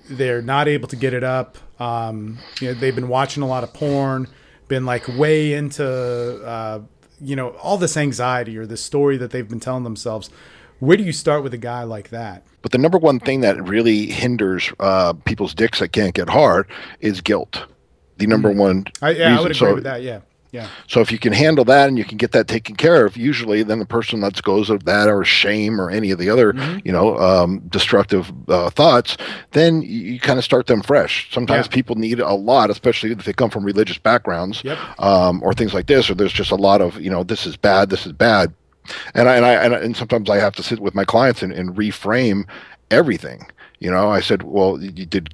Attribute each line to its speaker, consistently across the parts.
Speaker 1: They're not able to get it up. They've been watching a lot of porn, been like way into, all this anxiety or this story that they've been telling themselves. Where do you start with a guy like that?
Speaker 2: But the number one thing that really hinders people's dicks that can't get hard is guilt. The number one
Speaker 1: I would
Speaker 2: reason.
Speaker 1: agree with that. Yeah. Yeah.
Speaker 2: So if you can handle that and you can get that taken care of, usually then the person lets goes of that or shame or any of the other, destructive thoughts, then you kind of start them fresh. Sometimes people need a lot, especially if they come from religious backgrounds, or things like this, or there's just a lot of, this is bad, this is bad. And sometimes I have to sit with my clients and reframe everything. I said, well, did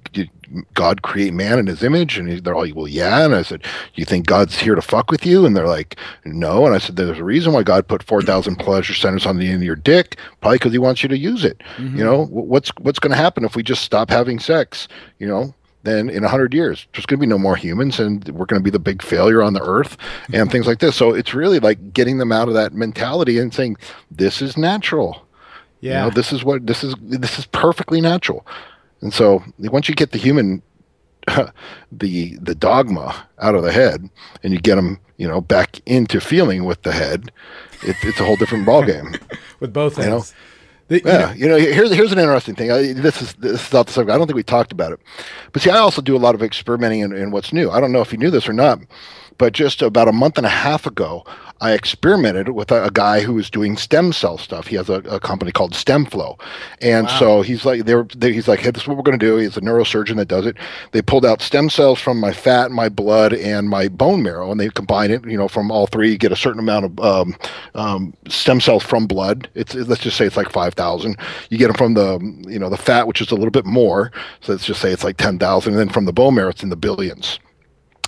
Speaker 2: God create man in his image? And they're all, well, yeah. And I said, do you think God's here to fuck with you? And they're like, no. And I said, there's a reason why God put 4,000 pleasure centers on the end of your dick, probably because he wants you to use it. What's going to happen if we just stop having sex? Then in 100 years, there's going to be no more humans and we're going to be the big failure on the earth and things like this. So it's really like getting them out of that mentality and saying, this is natural.
Speaker 1: Yeah.
Speaker 2: This is perfectly natural. And so once you get the human, the dogma out of the head and you get them, back into feeling with the head, it's a whole different ballgame.
Speaker 1: With both heads.
Speaker 2: Here's an interesting thing. This is off the subject. I don't think we talked about it, but see, I also do a lot of experimenting in what's new. I don't know if you knew this or not, but just about a month and a half ago, I experimented with a guy who was doing stem cell stuff. He has a company called Stem Flow, and so he's like, he's like, hey, this is what we're going to do. He's a neurosurgeon that does it. They pulled out stem cells from my fat, my blood, and my bone marrow, and they combine it. From all three, you get a certain amount of stem cells from blood. Let's just say it's like 5,000. You get them from the fat, which is a little bit more. So let's just say it's like 10,000, and then from the bone marrow, it's in the billions.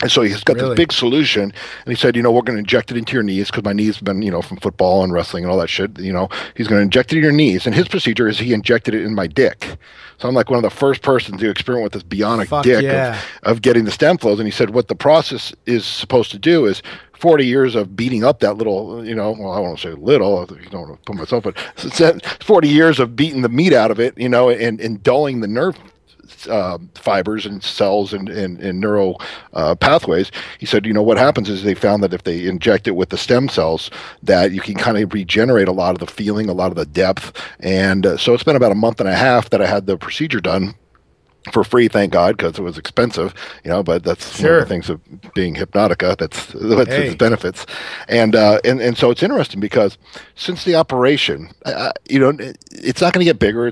Speaker 2: And so he's got this big solution, and he said, we're going to inject it into your knees because my knees have been, from football and wrestling and all that shit. He's going to inject it in your knees, and his procedure is he injected it in my dick. So I'm like one of the first persons to experiment with this bionic dick of getting the stem flows. And he said what the process is supposed to do is 40 years of beating up that little, well, I won't say little, I don't want to put myself, but it's 40 years of beating the meat out of it, and dulling the nerve fibers and cells and neural pathways. He said, what happens is they found that if they inject it with the stem cells, that you can kind of regenerate a lot of the feeling, a lot of the depth. And so it's been about a month and a half that I had the procedure done for free, thank God, because it was expensive, but that's one of the things of being Hypnotica. That's its benefits. And so it's interesting because since the operation, it's not going to get bigger.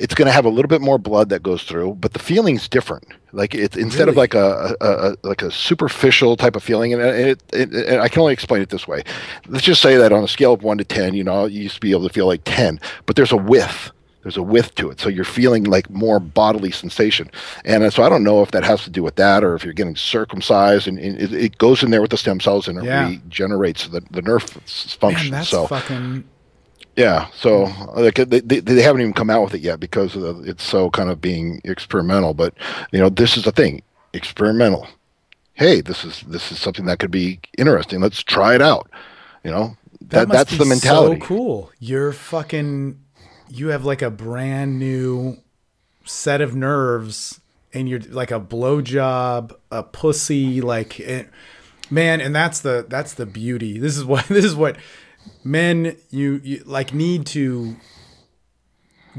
Speaker 2: It's going to have a little bit more blood that goes through, but the feeling's different. Like it's instead of like a superficial type of feeling, and I can only explain it this way. Let's just say that on a scale of 1 to 10, you used to be able to feel like 10, but there's a width. There's a width to it, so you're feeling like more bodily sensation. And so I don't know if that has to do with that, or if you're getting circumcised, and it goes in there with the stem cells, and it regenerates the nerve function.
Speaker 1: Man, that's fucking.
Speaker 2: Yeah, so like they haven't even come out with it yet because it's so kind of being experimental. But this is the thing, experimental. Hey, this is something that could be interesting. Let's try it out. That's the mentality.
Speaker 1: So cool. You have like a brand new set of nerves, and you're like a blowjob, a pussy, man. And that's the beauty. This is what. Men, you like need to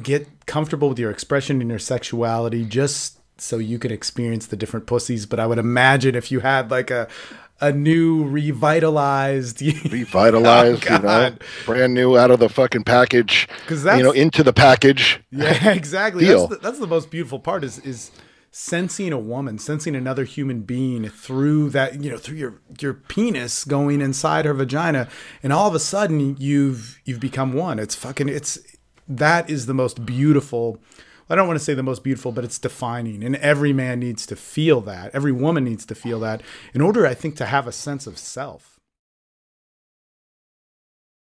Speaker 1: get comfortable with your expression and your sexuality just so you can experience the different pussies. But I would imagine if you had like a new revitalized,
Speaker 2: brand new out of the fucking package, into the package.
Speaker 1: Yeah, exactly.
Speaker 2: Deal.
Speaker 1: That's the most beautiful part is sensing a woman, sensing another human being through that, through your penis going inside her vagina, and all of a sudden you've become one. That is the most beautiful. I don't want to say the most beautiful, but it's defining, and every man needs to feel that. Every woman needs to feel that in order, I think, to have a sense of self.